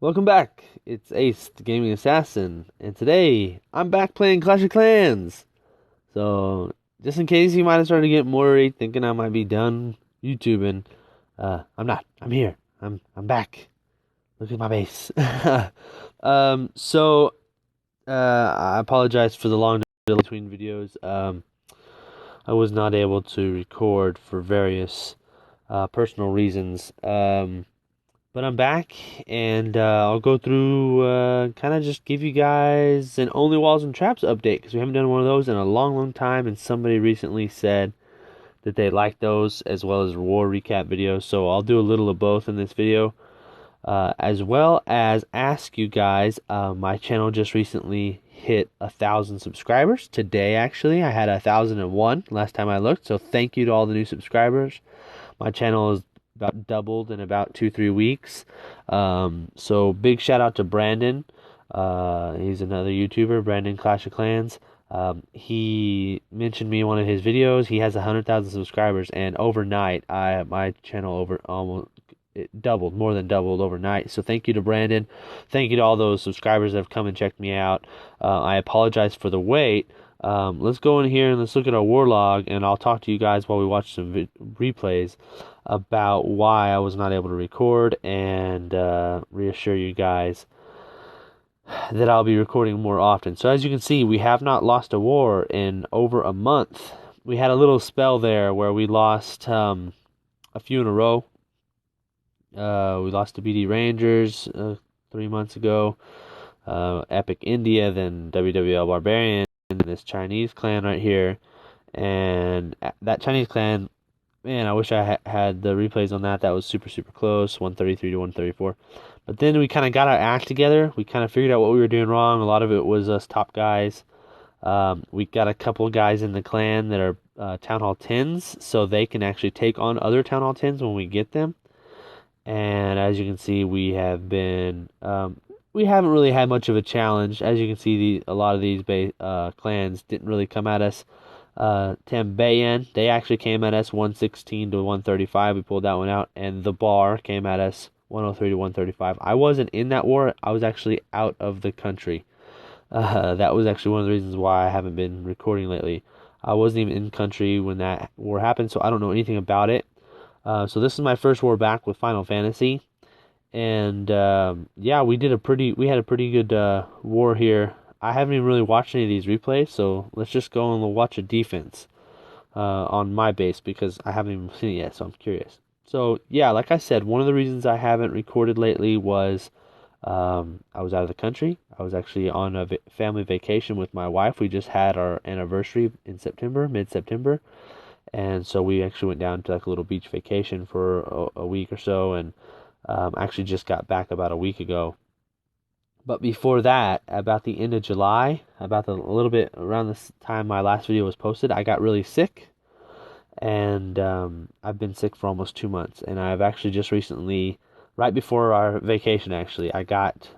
Welcome back. It's Ace, the gaming assassin, and today I'm back playing Clash of Clans. So, just in case you might have started to get worried, thinking I might be done YouTubing, I'm not. I'm here. I'm back. Look at my base. So I apologize for the long delay between videos. I was not able to record for various personal reasons. But I'm back, and I'll go through, kind of just give you guys an Only Walls and Traps update, because we haven't done one of those in a long, long time, and somebody recently said that they liked those, as well as war recap videos, so I'll do a little of both in this video, as well as ask you guys, my channel just recently hit 1,000 subscribers. Today, actually, I had 1,001 last time I looked, so thank you to all the new subscribers. My channel is about doubled in about 2-3 weeks. So big shout out to Brandon. He's another YouTuber, Brandon Clash of Clans. He mentioned me in one of his videos. He has 100,000 subscribers, and overnight, my channel it doubled, more than doubled overnight. So thank you to Brandon. Thank you to all those subscribers that have come and checked me out. I apologize for the wait. Let's go in here and let's look at our war log, and I'll talk to you guys while we watch some replays about why I was not able to record, and reassure you guys that I'll be recording more often. So as you can see, we have not lost a war in over a month. We had a little spell there where we lost a few in a row. We lost to BD Rangers 3 months ago, Epic India, then WWL Barbarian, and this Chinese clan right here. And that Chinese clan, man, I wish I had the replays on that. That was super, super close, 133 to 134. But then we kind of got our act together. We kind of figured out what we were doing wrong. A lot of it was us top guys. We got a couple of guys in the clan that are Town Hall 10s, so they can actually take on other Town Hall 10s when we get them. And as you can see, we haven't really had much of a challenge. As you can see, a lot of these clans didn't really come at us. Tambayan, they actually came at us 116 to 135. We pulled that one out, and the bar came at us 103 to 135. I wasn't in that war. I was actually out of the country. That was actually one of the reasons why I haven't been recording lately. I wasn't even in country when that war happened, so I don't know anything about it. So this is my first war back with Final Fantasy, and yeah, we had a pretty good war here. I haven't even really watched any of these replays, so let's just go and watch a defense on my base, because I haven't even seen it yet, so I'm curious. So yeah, like I said, one of the reasons I haven't recorded lately was I was out of the country. I was actually on a family vacation with my wife. We just had our anniversary in September, mid-September. And so we actually went down to like a little beach vacation for a week or so, and actually just got back about a week ago. But before that, about the end of July, a little bit around this time my last video was posted, I got really sick, and I've been sick for almost 2 months. And I've actually just recently, right before our vacation, actually, I got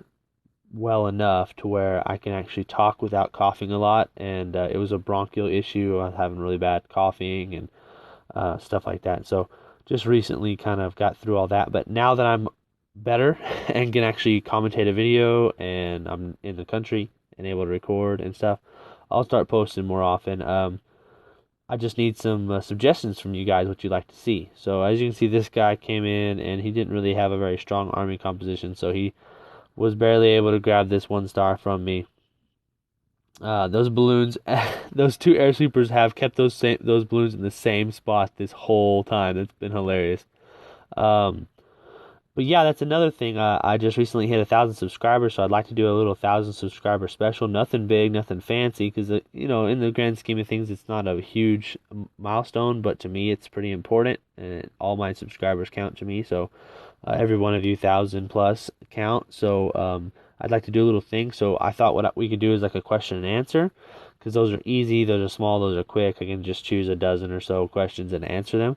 well enough to where I can actually talk without coughing a lot, and it was a bronchial issue. I was having really bad coughing and stuff like that. So just recently kind of got through all that, but now that I'm better and can actually commentate a video, and I'm in the country and able to record and stuff, I'll start posting more often. I just need some suggestions from you guys, what you'd like to see. So as you can see, this guy came in and he didn't really have a very strong army composition, so he was barely able to grab this 1 star from me. Those balloons, those 2 air sweepers have kept those balloons in the same spot this whole time. It's been hilarious. But yeah, that's another thing. I just recently hit 1,000 subscribers, so I'd like to do a little 1,000 subscriber special. Nothing big, nothing fancy, because in the grand scheme of things, it's not a huge milestone, but to me, it's pretty important, and all my subscribers count to me. So every one of you 1,000 plus count. So I'd like to do a little thing. So I thought what we could do is like a question and answer, because those are easy, those are small, those are quick. I can just choose a dozen or so questions and answer them.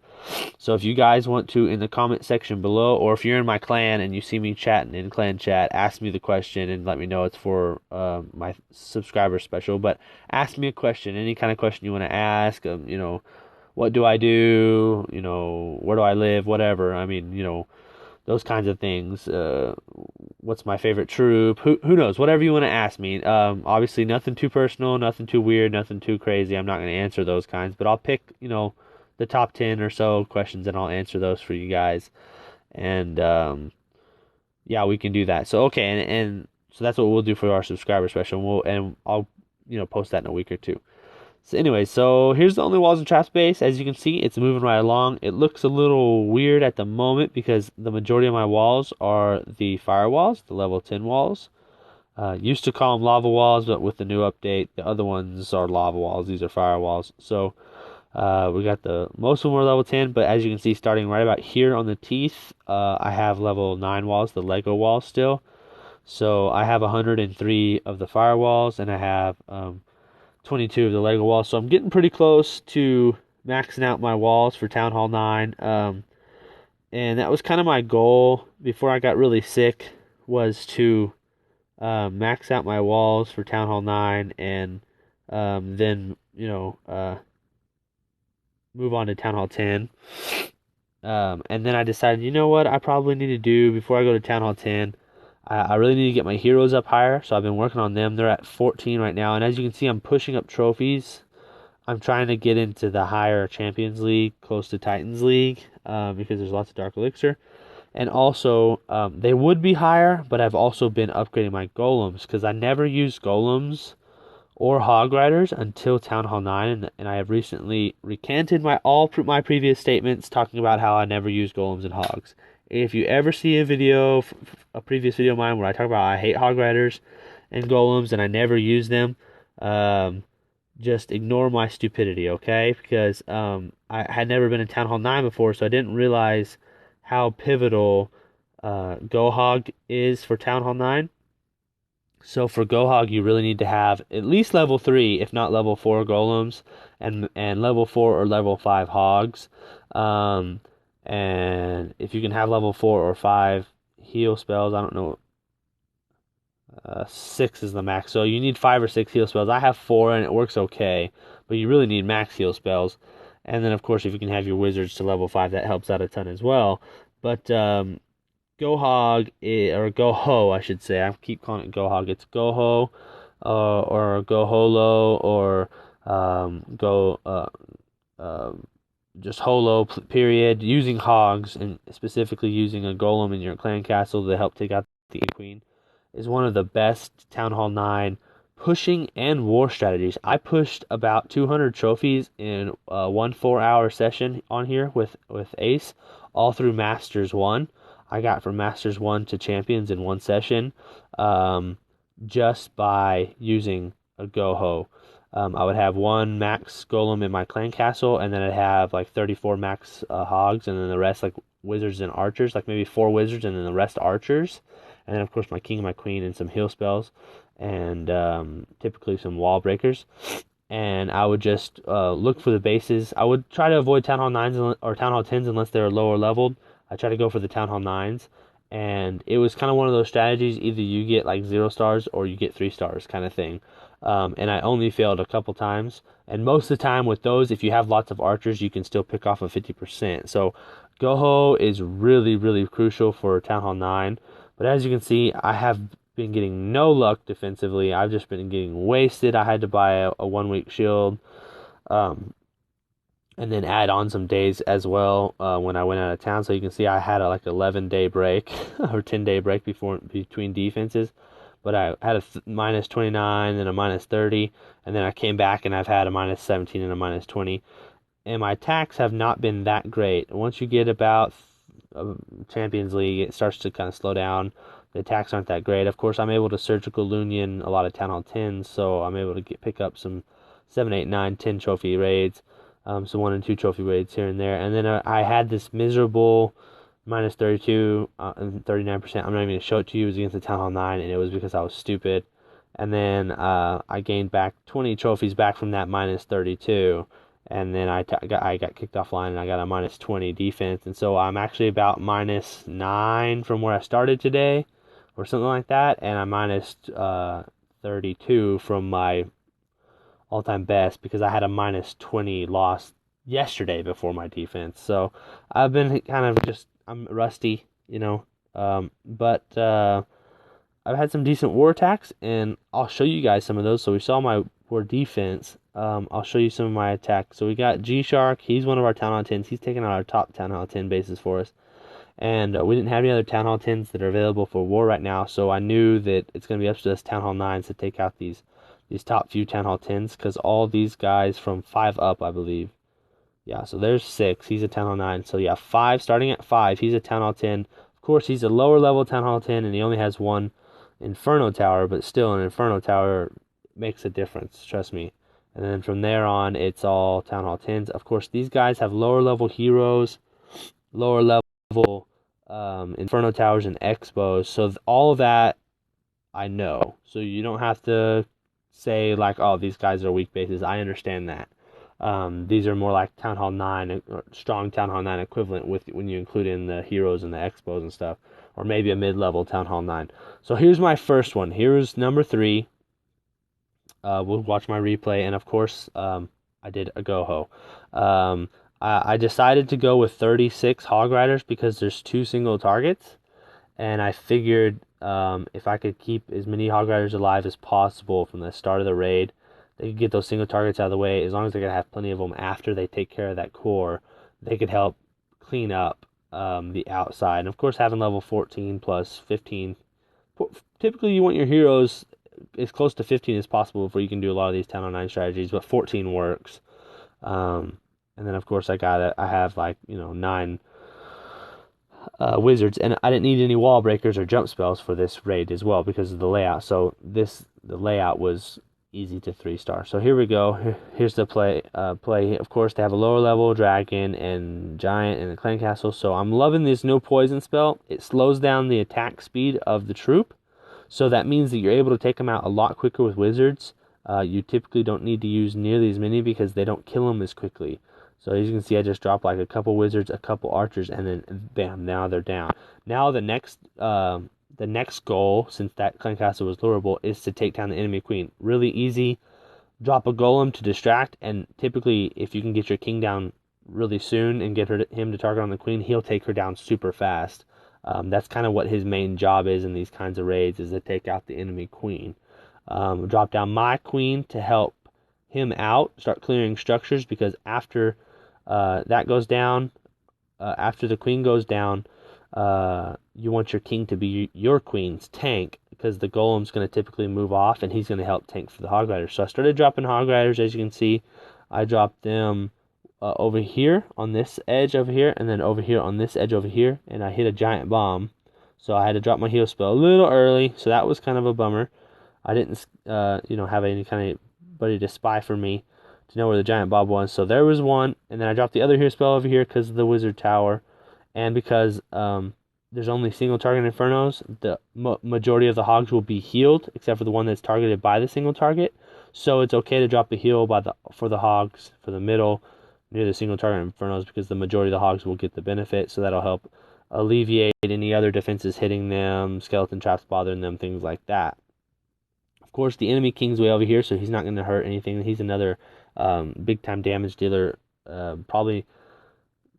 So if you guys want to, in the comment section below, or if you're in my clan and you see me chatting in clan chat, ask me the question and let me know it's for my subscriber special. But ask me a question, any kind of question you want to ask. What do I do? Where do I live? Whatever. I mean, those kinds of things. What's my favorite troop? Who knows? Whatever you want to ask me. Obviously nothing too personal, nothing too weird, nothing too crazy. I'm not going to answer those kinds, but I'll pick, the top 10 or so questions and I'll answer those for you guys. And yeah, we can do that. So okay, and so that's what we'll do for our subscriber special. I'll post that in a week or two. So anyway, so here's the only walls and trap space. As you can see, it's moving right along. It looks a little weird at the moment because the majority of my walls are the fire walls, the level 10 walls. Used to call them lava walls, but with the new update, the other ones are lava walls. These are fire walls. So we got most of them are level 10, but as you can see, starting right about here on the teeth, I have level 9 walls, the Lego walls still. So I have 103 of the fire walls, and I have 22 of the Lego walls. So I'm getting pretty close to maxing out my walls for Town Hall 9. And that was kind of my goal before I got really sick, was to max out my walls for Town Hall 9 and then, move on to Town Hall 10. And then I decided, you know what I probably need to do before I go to Town Hall 10? I really need to get my heroes up higher, so I've been working on them. They're at 14 right now, and as you can see, I'm pushing up trophies. I'm trying to get into the higher Champions League, close to Titans League, because there's lots of Dark Elixir. And also, they would be higher, but I've also been upgrading my golems, because I never used golems or hog riders until Town Hall 9, and I have recently recanted all my previous statements talking about how I never use golems and hogs. If you ever see a previous video of mine where I talk about I hate hog riders and golems and I never use them, just ignore my stupidity, okay? Because I had never been in Town Hall 9 before, so I didn't realize how pivotal GoHo is for Town Hall 9. So for GoHo, you really need to have at least level 3, if not level 4 golems, and level 4 or level 5 hogs. And if you can have level 4 or 5 heal spells, I don't know, 6 is the max. So you need 5 or 6 heal spells. I have 4 and it works okay, but you really need max heal spells. And then of course, if you can have your wizards to level 5, that helps out a ton as well. But GoHo, or GoHo, I should say. I keep calling it GoHo. It's GoHo, or GoHolo, or just holo, period. Using hogs, and specifically using a golem in your clan castle to help take out the queen, is one of the best Town Hall 9 pushing and war strategies. I pushed about 200 trophies in one 4-hour session on here with Ace, all through Masters 1. I got from Masters 1 to Champions in one session, just by using a GoHo. I would have one max golem in my clan castle, and then I'd have like 34 max hogs, and then the rest like wizards and archers, like maybe 4 wizards, and then the rest archers. And then of course my king and my queen and some heal spells, and typically some wall breakers. And I would just look for the bases. I would try to avoid Town Hall 9s or Town Hall 10s unless they're lower leveled. I try to go for the Town Hall 9s. And it was kind of one of those strategies, either you get like 0 stars or you get 3 stars kind of thing. And I only failed a couple times. And most of the time with those, if you have lots of archers, you can still pick off a 50%. So GoHo is really, really crucial for Town Hall 9. But as you can see, I have been getting no luck defensively. I've just been getting wasted. I had to buy a 1-week shield, and then add on some days as well when I went out of town. So you can see I had a 11-day break or 10-day break between defenses. But I had a minus 29, then a minus 30, and then I came back and I've had a minus 17 and a minus 20. And my attacks have not been that great. Once you get about Champions League, it starts to kind of slow down. The attacks aren't that great. Of course, I'm able to surgical Lunion a lot of Town Hall 10s, so I'm able to pick up some 7, 8, 9, 10 trophy raids, some 1 and 2 trophy raids here and there. And then I had this miserable minus 32 and 39%. I'm not even going to show it to you. It was against the Town Hall 9, and it was because I was stupid. And then I gained back 20 trophies back from that minus 32. And then I got kicked offline, and I got a minus 20 defense. And so I'm actually about minus 9 from where I started today, or something like that. And I'm minus 32 from my all-time best, because I had a minus 20 loss yesterday before my defense. So I've been I'm rusty. you know. But I've had some decent war attacks, and I'll show you guys some of those. So we saw my war defense. I'll show you some of my attacks. So we got G-Shark. He's one of our Town Hall 10s. He's taking out our top Town Hall 10 bases for us. And we didn't have any other Town Hall 10s that are available for war right now, so I knew that it's going to be up to us Town Hall 9s to take out these top few Town Hall 10s, because all these guys from 5 up, I believe. Yeah, so there's 6. He's a Town Hall 9. So yeah, 5, starting at 5, he's a Town Hall 10. Of course, he's a lower level Town Hall 10, and he only has one Inferno Tower, but still, an Inferno Tower makes a difference, trust me. And then from there on, it's all Town Hall 10s. Of course, these guys have lower level heroes, lower level Inferno Towers and Expos, so all of that I know. So you don't have to say like, oh, these guys are weak bases. I understand that. These are more like Town Hall 9, or strong Town Hall 9 equivalent with when you include in the heroes and the Expos and stuff, or maybe a mid-level Town Hall 9. So here's my first one. Here's number 3. We'll watch my replay, and of course, I did a GoHo. I decided to go with 36 Hog Riders because there's 2 single targets, and I figured if I could keep as many Hog Riders alive as possible from the start of the raid, they could get those single targets out of the way. As long as they're going to have plenty of them after they take care of that core, they could help clean up the outside. And of course, having level 14 plus 15, typically you want your heroes as close to 15 as possible before you can do a lot of these 10 on 9 strategies, but 14 works. And then of course I have like, 9 wizards, and I didn't need any wall breakers or jump spells for this raid as well because of the layout. So the layout was easy to 3-star. So here we go. Here's the play. Of course, they have a lower level dragon and giant and a clan castle. So I'm loving this no poison spell. It slows down the attack speed of the troop. So that means that you're able to take them out a lot quicker with wizards. You typically don't need to use nearly as many because they don't kill them as quickly. So as you can see, I just dropped like a couple wizards, a couple archers, and then bam, now they're down. Now the next goal, since that clan castle was lurable, is to take down the enemy queen. Really easy. Drop a golem to distract, and typically if you can get your king down really soon and get him to target on the queen, he'll take her down super fast. That's kind of what his main job is in these kinds of raids, is to take out the enemy queen. Drop down my queen to help him out, start clearing structures, because after that goes down, after the queen goes down, you want your king to be your queen's tank, because the golem's going to typically move off and he's going to help tank for the hog riders. So I started dropping hog riders. As you can see, I dropped them over here on this edge over here, and then over here on this edge over here, and I hit a giant bomb. So I had to drop my heal spell a little early, so that was kind of a bummer. I didn't have any kind of buddy to spy for me to know where the giant bomb was. So there was one, and then I dropped the other heal spell over here because of the wizard tower, and because there's only single target infernos, the majority of the hogs will be healed except for the one that's targeted by the single target. So it's okay to drop the heal for the hogs for the middle near the single target infernos, because the majority of the hogs will get the benefit. So that'll help alleviate any other defenses hitting them, skeleton traps bothering them, things like that. Of course, the enemy king's way over here, so he's not going to hurt anything. He's another big time damage dealer. Probably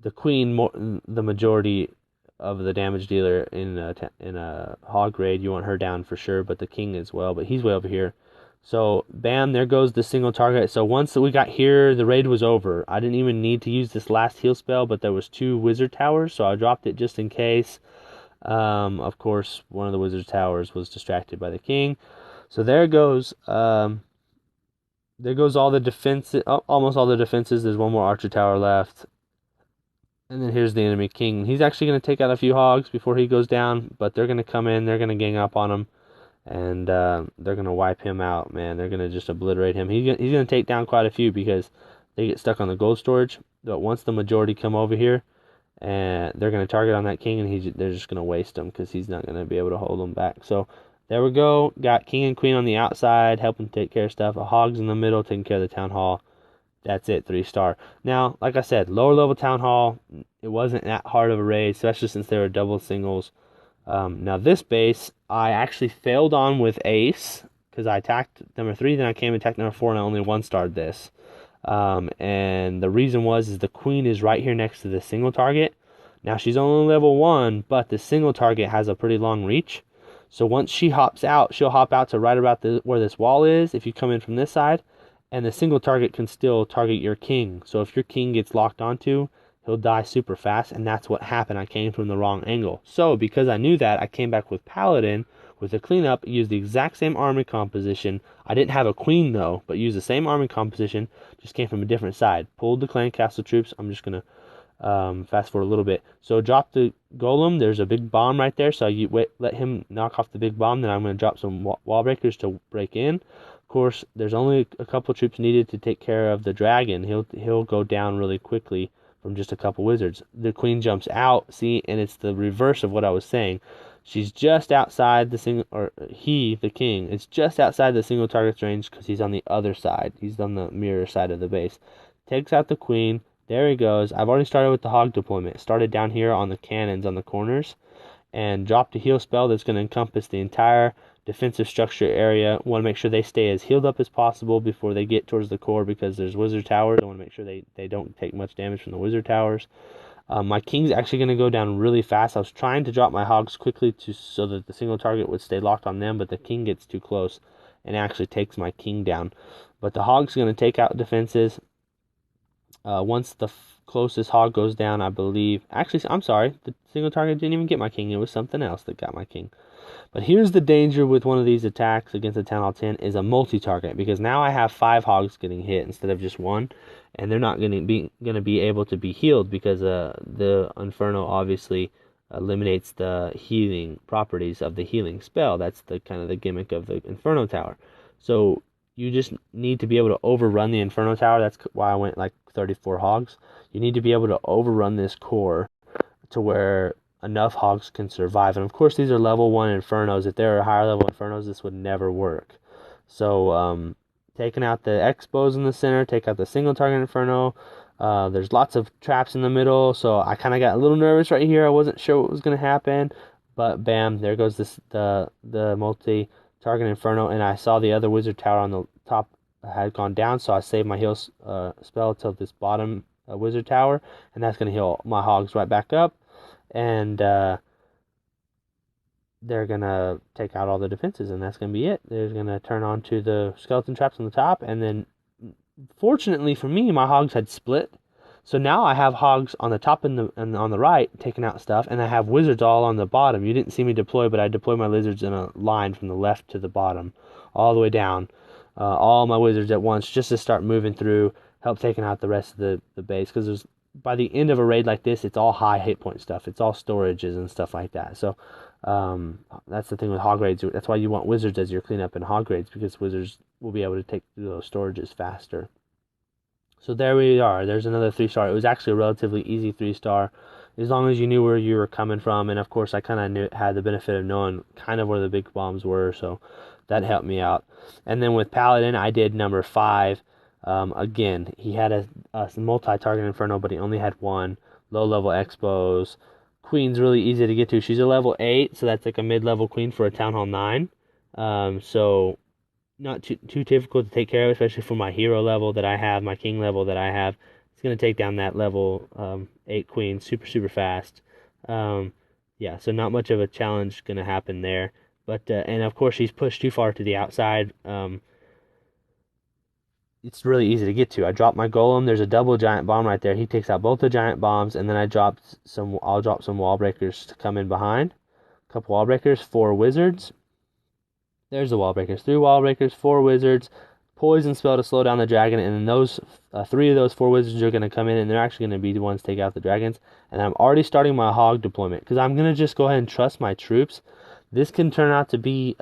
the queen, the majority of the damage dealer in a hog raid. You want her down for sure, but the king as well. But he's way over here. So bam, there goes the single target. So once we got here, the raid was over. I didn't even need to use this last heal spell, but there was 2 wizard towers, so I dropped it just in case. Of course, one of the wizard towers was distracted by the king. So there goes all the defenses, almost all the defenses. There's one more archer tower left. And then here's the enemy king. He's actually going to take out a few hogs before he goes down, but they're going to come in, they're going to gang up on him, and they're going to wipe him out, man. They're going to just obliterate him. He's going to take down quite a few because they get stuck on the gold storage. But once the majority come over here, and they're going to target on that king, and they're just going to waste him because he's not going to be able to hold them back. So there we go. Got king and queen on the outside, helping take care of stuff. A hogs in the middle, taking care of the town hall. That's it, 3-star. Now, like I said, lower level town hall, it wasn't that hard of a raid, especially since they were double singles. Now this base, I actually failed on with ace, because I attacked number 3, then I came and attacked number 4, and I only 1-starred this. And the reason is the queen is right here next to the single target. Now she's only level 1, but the single target has a pretty long reach. So once she hops out, she'll hop out to right about where this wall is if you come in from this side, and the single target can still target your king. So if your king gets locked onto, he'll die super fast, and that's what happened. I came from the wrong angle. So because I knew that, I came back with Paladin with a cleanup, used the exact same army composition. I didn't have a queen though, but used the same army composition, just came from a different side. Pulled the clan castle troops. I'm just going to fast forward a little bit. So drop the golem. There's a big bomb right there. So you let him knock off the big bomb. Then I'm going to drop some wall breakers to break in. Of course, there's only a couple troops needed to take care of the dragon. He'll go down really quickly from just a couple wizards. The queen jumps out. See, and it's the reverse of what I was saying. She's just outside the single, or he, the king, is just outside the single target's range because he's on the other side. He's on the mirror side of the base. Takes out the queen. There he goes. I've already started with the hog deployment. Started down here on the cannons on the corners and dropped a heal spell that's going to encompass the entire defensive structure area. Want to make sure they stay as healed up as possible before they get towards the core because there's wizard towers. I want to make sure they don't take much damage from the wizard towers. My king's actually going to go down really fast. I was trying to drop my hogs quickly so that the single target would stay locked on them, but the king gets too close and actually takes my king down. But the hog's going to take out defenses. Once the closest hog goes down, I believe... Actually, I'm sorry. The single target didn't even get my king. It was something else that got my king. But here's the danger with one of these attacks against the Town Hall 10 is a multi-target. Because now I have 5 hogs getting hit instead of just 1. And they're not going to be able to be healed because the Inferno obviously eliminates the healing properties of the healing spell. That's the kind of the gimmick of the Inferno Tower. So you just need to be able to overrun the Inferno Tower. That's why I went like 34 hogs. You need to be able to overrun this core to where enough hogs can survive. And of course, these are level 1 Infernos. If there are higher level Infernos, this would never work. So, taking out the Expos in the center, take out the single target Inferno. There's lots of traps in the middle, so I kind of got a little nervous right here. I wasn't sure what was going to happen, but bam, there goes the multi-target Inferno, and I saw the other wizard tower on the top had gone down, so I saved my heal spell to this bottom wizard tower, and that's going to heal my hogs right back up, and they're going to take out all the defenses, and that's going to be it. They're going to turn on to the skeleton traps on the top, and then, fortunately for me, my hogs had split, so now I have hogs on the top and on the right taking out stuff, and I have wizards all on the bottom. You didn't see me deploy, but I deployed my lizards in a line from the left to the bottom, all the way down. All my wizards at once just to start moving through, help taking out the rest of the base, because there's by the end of a raid like this, it's all high hit point stuff. It's all storages and stuff like that. So that's the thing with hog raids. That's why you want wizards as your cleanup in hog raids, because wizards will be able to take through those storages faster. So there we are. There's another 3-star. It was actually a relatively easy 3-star, as long as you knew where you were coming from. And of course, I kind of had the benefit of knowing kind of where the big bombs were, so that helped me out. And then with Paladin, I did number 5. Again, he had a multi-target Inferno, but he only had 1. Low-level Expos. Queen's really easy to get to. She's a level 8, so that's like a mid-level queen for a Town Hall 9. So not too difficult to take care of, especially for my hero level that I have, my king level that I have. It's going to take down that level 8 queen super fast. Yeah, so not much of a challenge going to happen there. But and of course, he's pushed too far to the outside. It's really easy to get to. I dropped my golem. There's a double giant bomb right there. He takes out both the giant bombs, and then I'll drop some wall breakers to come in behind. A couple wall breakers, 4 wizards. There's the wall breakers. 3 wall breakers, 4 wizards. Poison spell to slow down the dragon, and then those 3 of those 4 wizards are going to come in, and they're actually going to be the ones to take out the dragons. And I'm already starting my hog deployment because I'm going to just go ahead and trust my troops. This can turn out to be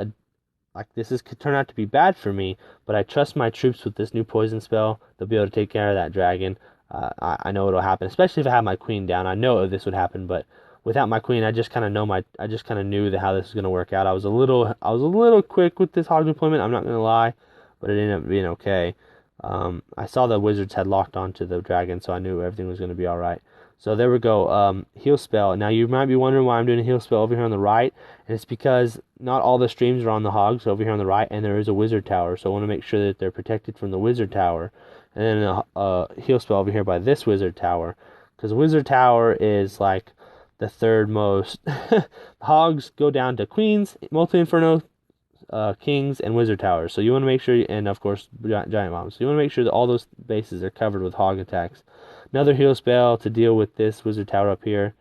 could turn out to be bad for me, but I trust my troops with this new poison spell. They'll be able to take care of that dragon. I know it'll happen, especially if I have my queen down. I know this would happen, but without my queen, I just kind of knew how this was going to work out. I was a little quick with this hog deployment. I'm not going to lie, but it ended up being okay. I saw the wizards had locked onto the dragon, so I knew everything was going to be all right. So there we go. Heal spell. Now you might be wondering why I'm doing a heal spell over here on the right, and it's because not all the streams are on the hogs over here on the right, and there is a wizard tower. So I want to make sure that they're protected from the wizard tower, and then a heal spell over here by this wizard tower, because wizard tower is like the third most. Hogs go down to queens, multi-inferno, kings, and wizard towers. So you want to make sure, and of course giant bombs. So you want to make sure that all those bases are covered with hog attacks. Another heal spell to deal with this wizard tower up here.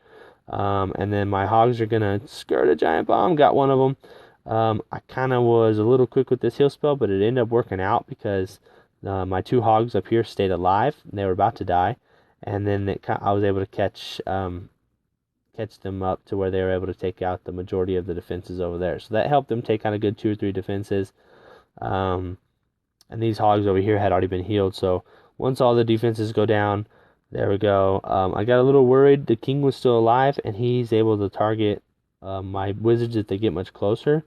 And then my hogs are gonna skirt a giant bomb. Got one of them. I kind of was a little quick with this heal spell, but it ended up working out because my two hogs up here stayed alive. And they were about to die, and then I was able to catch them up to where they were able to take out the majority of the defenses over there. So that helped them take on a good 2 or 3 defenses. And these hogs over here had already been healed. So once all the defenses go down, there we go. I got a little worried. The king was still alive, and he's able to target my wizards if they get much closer.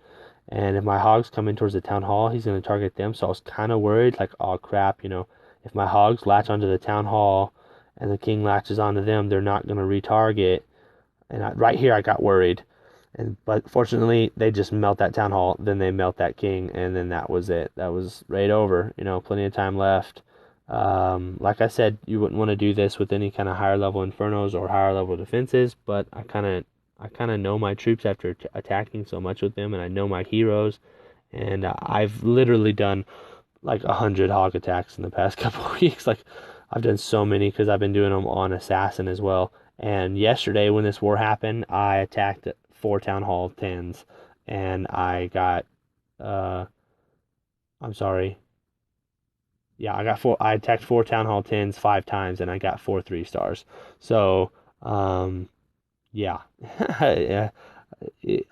And if my hogs come in towards the town hall, he's going to target them. So I was kind of worried, like, oh crap, if my hogs latch onto the town hall and the king latches onto them, they're not going to retarget. And right here, I got worried. But fortunately, they just melt that town hall, then they melt that king, and then that was it. That was right over. Plenty of time left. Like I said, you wouldn't want to do this with any kind of higher level infernos or higher level defenses, but I kind of know my troops after attacking so much with them, and I know my heroes, and I've literally done like 100 hog attacks in the past couple of weeks. Like, I've done so many because I've been doing them on assassin as well. And yesterday when this war happened, I attacked 4 town hall 10s, and I got I'm sorry. Yeah, I attacked 4 town hall 10s 5 times, and I got 4 3-stars. So, yeah. Yeah.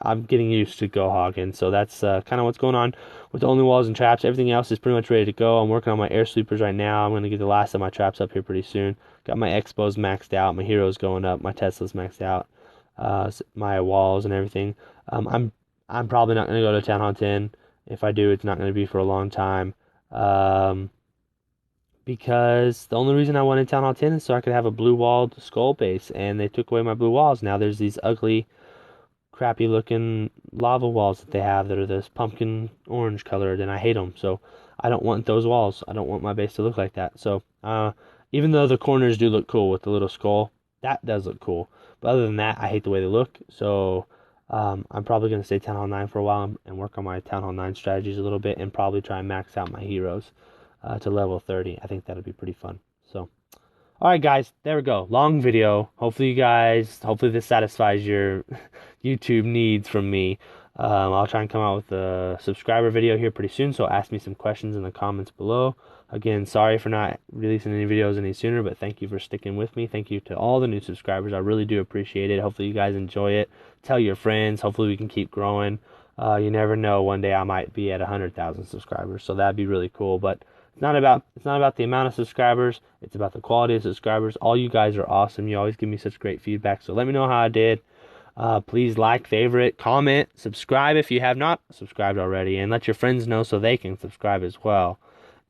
I'm getting used to GoHo, and so that's kind of what's going on with the only walls and traps. Everything else is pretty much ready to go. I'm working on my air sweepers right now. I'm going to get the last of my traps up here pretty soon. Got my expos maxed out, my heroes going up, my Teslas maxed out, my walls and everything. I'm probably not going to go to Town Hall 10. If I do, it's not going to be for a long time. Because the only reason I wanted Town Hall 10 is so I could have a blue walled skull base, and they took away my blue walls. Now there's these ugly, crappy looking lava walls that they have that are this pumpkin orange colored, and I hate them. So I don't want those walls. I don't want my base to look like that. So even though the corners do look cool with the little skull, that does look cool. But other than that, I hate the way they look. So I'm probably going to stay Town Hall 9 for a while and work on my Town Hall 9 strategies a little bit, and probably try and max out my heroes to level 30. I think that'll be pretty fun. So alright guys, there we go. Long video. Hopefully this satisfies your YouTube needs from me. I'll try and come out with a subscriber video here pretty soon, so ask me some questions in the comments below. Again, sorry for not releasing any videos any sooner, but thank you for sticking with me. Thank you to all the new subscribers. I really do appreciate it. Hopefully you guys enjoy it. Tell your friends. Hopefully we can keep growing. You never know. One day I might be at 100,000 subscribers, so that'd be really cool. But it's not about the amount of subscribers. It's about the quality of subscribers. All you guys are awesome. You always give me such great feedback. So let me know how I did. Please like, favorite, comment, subscribe if you have not subscribed already, and let your friends know so they can subscribe as well.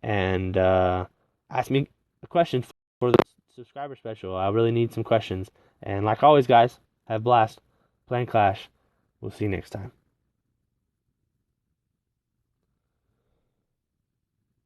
And ask me a question for the subscriber special. I really need some questions. And like always, guys, have a blast playing Clash. We'll see you next time.